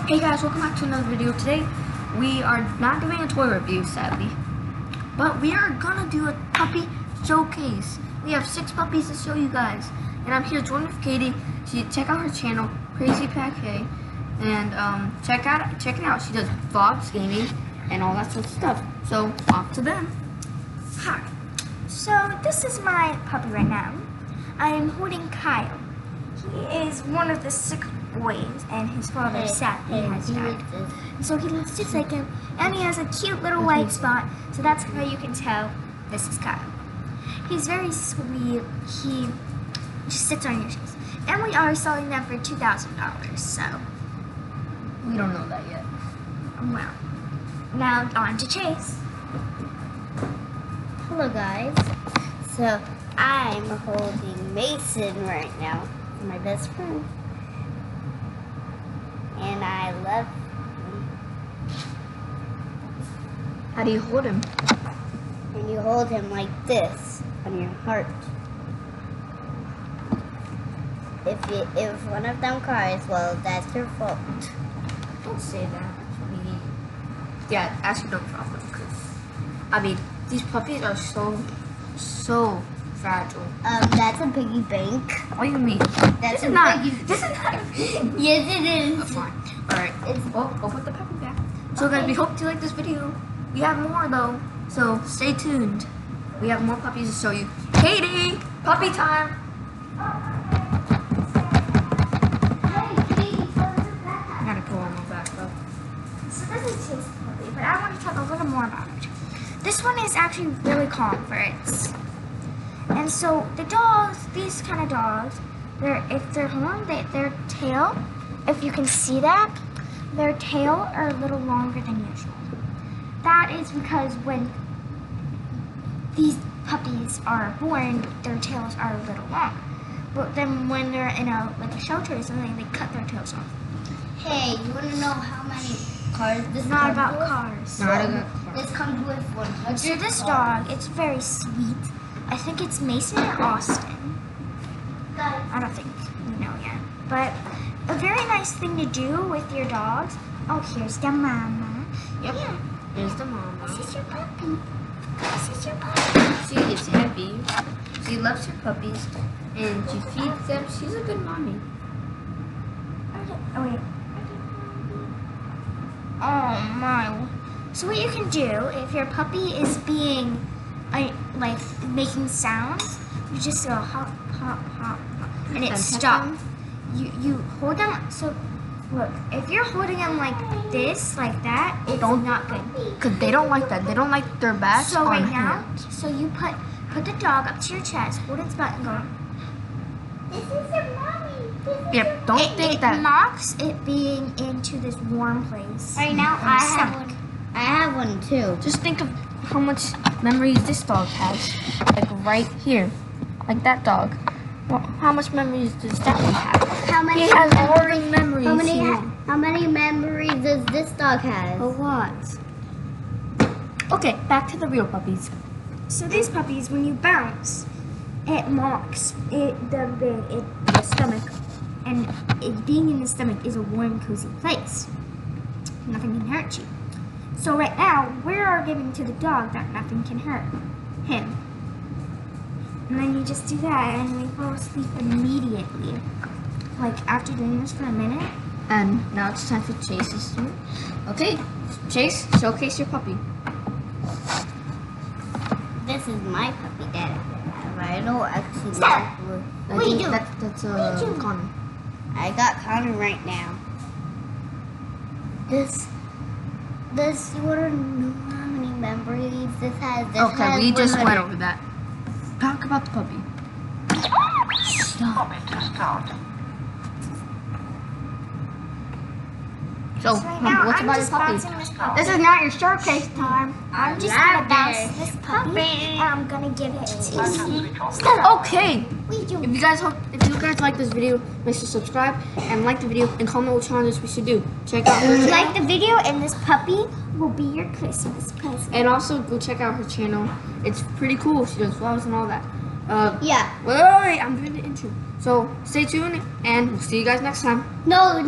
Hey guys, welcome back to another video. Today we are not doing a toy review, sadly, but we are gonna do a puppy showcase. We have 6 puppies to show you guys, and I'm here joined with Kaydee. Check out her channel, Crazy Kaydee, and check it out. She does vlogs, gaming, and all that sort of stuff. So off to them. Hi. So this is my puppy right now. I am holding Kyle. He is one of the 6 boys, and his father sadly has died. So he looks just like him, and he has a cute little white spot. So that's how you can tell this is Kyle. He's very sweet. He just sits on your chest, and we are selling them for $2,000. So We don't know that yet. well, now on to Chase. Hello guys, so I'm holding Mason right now, my best friend, and I love him. How do you hold him? And you hold him like this on your heart. If one of them cries, well, that's your fault. Don't say that. Yeah, actually don't problem, because I mean these puppies are so fragile. That's a piggy bank. What do you mean? That's This is not. Yes, it Oh, is. fine. All right. Well, we'll put the puppy back. So guys, we hope you like this video. We have more though, so stay tuned. We have more puppies to show you. Kaydee, puppy time. I gotta pull on my back though. So this is Chase's puppy, but I want to talk a little more about it. This one is actually really calm for its. And so the dogs, these kind of dogs, if they're home, their tail, if you can see that, their tail are a little longer than usual. That is because when these puppies are born, their tails are a little long. But then when they're in a shelter or something, they cut their tails off. Hey, you want to know how many cars this It's not comes about with? cars. Not a good car. This comes with 100 So this cars. dog, it's very sweet. I think it's Mason or Austin. I don't think we know yet. But a very nice thing to do with your dogs. Oh, here's the mama. Yep. Yeah, Here's the mama. this is your puppy. This is your puppy. She is heavy. She loves her puppies, and she feeds them. She's a good mommy. Oh, wait. Oh, my. So what you can do, if your puppy is being, like, making sounds, you just go hop, hop, hop, hop, and it And stops. You hold them, so, look, if you're holding them like this, like that, it's not good. Cause they don't like that. They don't like their backs So on right now, hands. so you put the dog up to your chest, hold its butt and go, this is your mommy. Yep. Don't think it that. mocks it being into this warm place. Right now, in the I have stomach. one. I have one too. Just think of how much memories this dog has. Like right here. Like that dog. Well, how much memories does that one have? How many? He has already memories. How many memories does this dog have? A lot. Okay, back to the real puppies. So these puppies, when you bounce, it mocks the stomach, and being in the stomach is a warm, cozy place. Nothing can hurt you. So right now, we are giving to the dog that nothing can hurt him. And then you just do that, and we fall asleep immediately. Like after doing this for a minute. And now it's time for Chase's turn. Okay, Chase, showcase your puppy. This is my puppy that I have. I don't actually Stop. know. I What do you think do? that's Connor. I got Connor right now. This, you want to know how many memories this has? This Okay, has we just 100. went over that. Talk about the puppy. Stop. So, So right now, what's I'm about your just puppy? bouncing this puppy. This is not your showcase time. I'm just love gonna bounce it. this puppy, and I'm gonna give it to Okay. If you guys like this video, make sure to subscribe and like the video and comment which challenges we should do. Check out her If you channel. like the video, and this puppy will be your Christmas present. And also go check out her channel. It's pretty cool. She does vlogs and all that. Yeah. Wait, I'm doing the intro. So stay tuned, and we'll see you guys next time. No.